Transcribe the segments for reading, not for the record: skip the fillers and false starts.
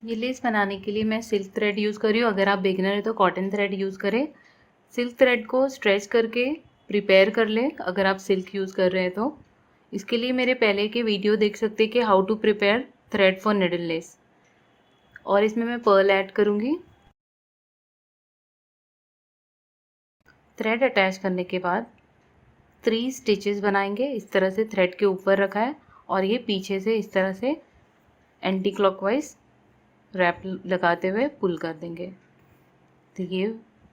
ये लेस बनाने के लिए मैं सिल्क थ्रेड यूज़ कर रही हूँ। अगर आप बिगिनर है तो कॉटन थ्रेड यूज़ करें। सिल्क थ्रेड को स्ट्रेच करके प्रिपेयर कर लें अगर आप सिल्क यूज़ कर रहे हैं तो। इसके लिए मेरे पहले के वीडियो देख सकते हैं कि how to prepare thread for needle less. और इसमें मैं पर्ल ऐड करूँगी। थ्रेड अटैच करने के बाद 3 स्टिचेस बनाएंगे। इस तरह से थ्रेड के ऊपर रखा है और ये पीछे से इस तरह से एंटी क्लॉकवाइज रैप लगाते हुए पुल कर देंगे। तो ये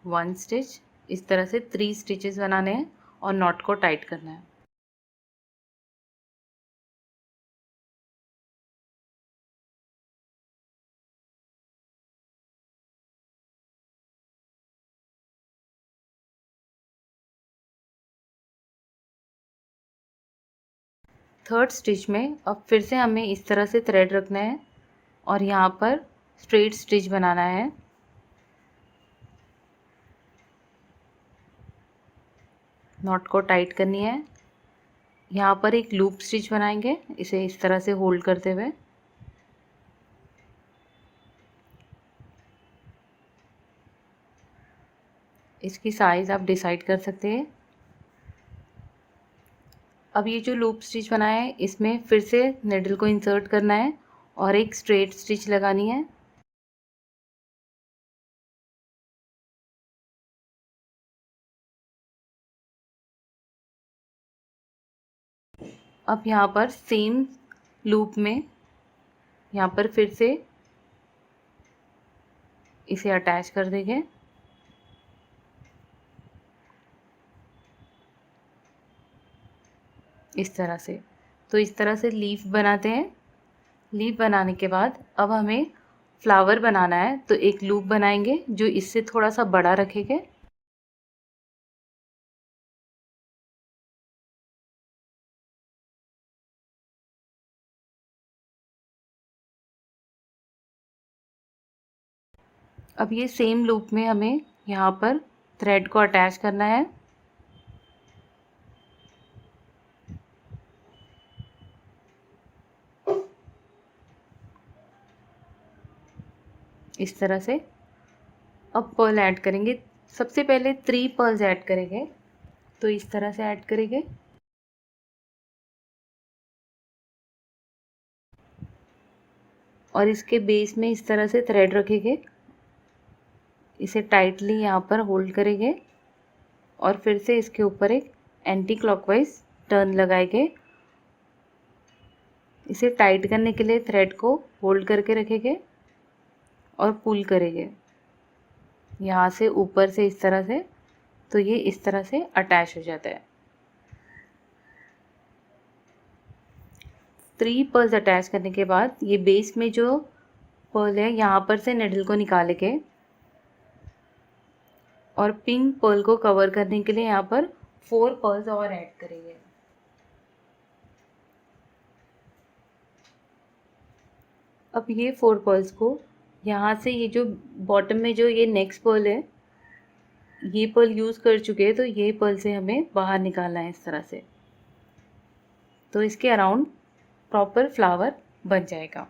1 स्टिच, इस तरह से 3 स्टिचेस बनाने हैं और नॉट को टाइट करना है। थर्ड स्टिच में अब फिर से हमें इस तरह से थ्रेड रखना है और यहाँ पर स्ट्रेट स्टिच बनाना है। नॉट को टाइट करनी है। यहाँ पर एक लूप स्टिच बनाएंगे, इसे इस तरह से होल्ड करते हुए। इसकी साइज़ आप डिसाइड कर सकते हैं। अब ये जो लूप स्टिच बनाया है इसमें फिर से निडल को इंसर्ट करना है और एक स्ट्रेट स्टिच लगानी है। अब यहाँ पर सेम लूप में यहाँ पर फिर से इसे अटैच कर देंगे। इस तरह से। तो इस तरह से लीफ बनाते हैं। लीफ बनाने के बाद अब हमें फ्लावर बनाना है, तो एक लूप बनाएंगे जो इससे थोड़ा सा बड़ा रखेंगे। अब ये सेम लूप में हमें यहाँ पर थ्रेड को अटैच करना है। इस तरह से। अब पर्ल ऐड करेंगे। सबसे पहले 3 पर्ल्स ऐड करेंगे, तो इस तरह से ऐड करेंगे। और इसके बेस में इस तरह से थ्रेड रखेंगे। इसे टाइटली यहाँ पर होल्ड करेंगे और फिर से इसके ऊपर एक एंटी क्लॉकवाइज टर्न लगाएंगे। इसे टाइट करने के लिए थ्रेड को होल्ड करके रखेंगे और पुल करेंगे यहाँ से ऊपर से इस तरह से। तो ये इस तरह से अटैच हो जाता है। 3 पर्ल्स अटैच करने के बाद ये बेस में जो पर्ल है यहाँ पर से निडल को निकालेंगे और पिंक पर्ल को कवर करने के लिए यहाँ पर 4 पर्ल्स और ऐड करेंगे। अब ये 4 पर्ल्स को यहाँ से, ये जो बॉटम में जो ये नेक्स्ट पर्ल है, ये पर्ल यूज़ कर चुके हैं, तो ये पर्ल से हमें बाहर निकालना है इस तरह से। तो इसके अराउंड प्रॉपर फ्लावर बन जाएगा।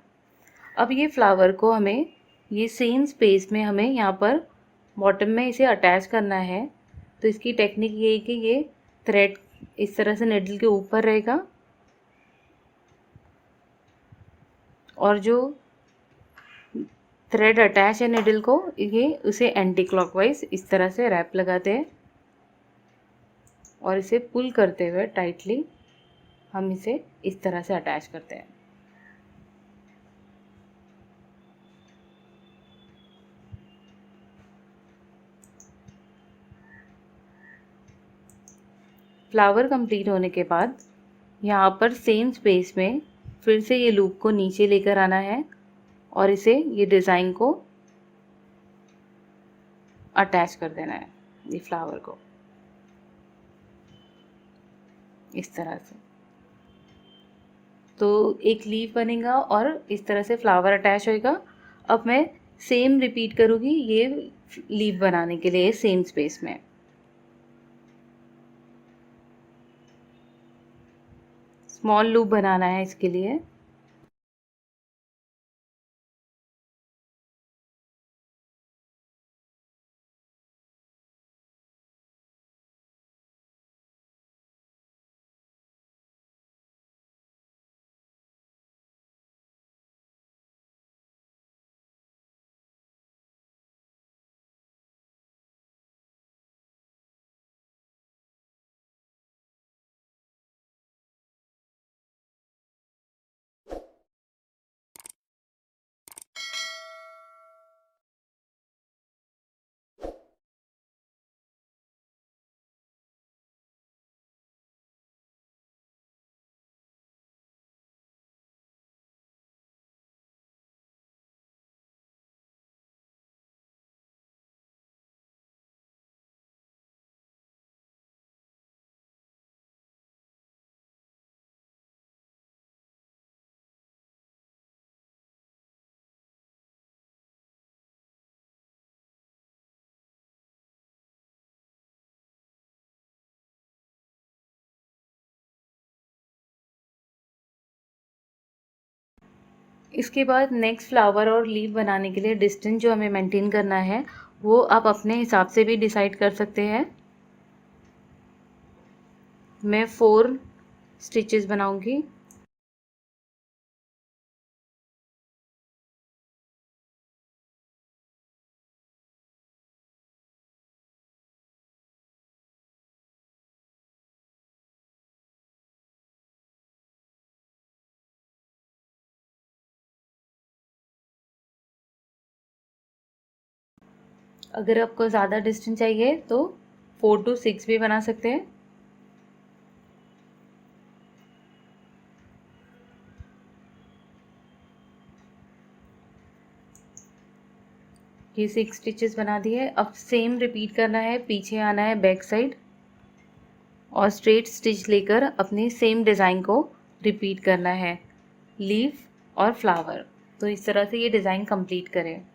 अब ये फ्लावर को हमें ये सेम स्पेस में हमें यहाँ पर बॉटम में इसे अटैच करना है। तो इसकी टेक्निक ये है कि ये थ्रेड इस तरह से निडल के ऊपर रहेगा और जो थ्रेड अटैच है निडल को, ये उसे एंटी क्लॉकवाइज इस तरह से रैप लगाते हैं और इसे पुल करते हुए टाइटली हम इसे इस तरह से अटैच करते हैं। फ्लावर कंप्लीट होने के बाद यहाँ पर सेम स्पेस में फिर से ये लूप को नीचे लेकर आना है और इसे, ये डिज़ाइन को अटैच कर देना है, ये फ्लावर को इस तरह से। तो एक लीफ बनेगा और इस तरह से फ्लावर अटैच होएगा। अब मैं सेम रिपीट करूँगी ये लीफ बनाने के लिए सेम स्पेस में। स्मॉल लूप बनाना है इसके लिए। इसके बाद नेक्स्ट फ्लावर और लीफ बनाने के लिए डिस्टेंस जो हमें मेंटेन करना है वो आप अपने हिसाब से भी डिसाइड कर सकते हैं। मैं 4 स्टिचेस बनाऊंगी। अगर आपको ज़्यादा डिस्टेंस चाहिए तो 4 to 6 भी बना सकते हैं। ये 6 स्टिचेस बना दिए। अब सेम रिपीट करना है, पीछे आना है बैक साइड और स्ट्रेट स्टिच लेकर अपने सेम डिज़ाइन को रिपीट करना है, लीफ और फ्लावर। तो इस तरह से ये डिज़ाइन कंप्लीट करें।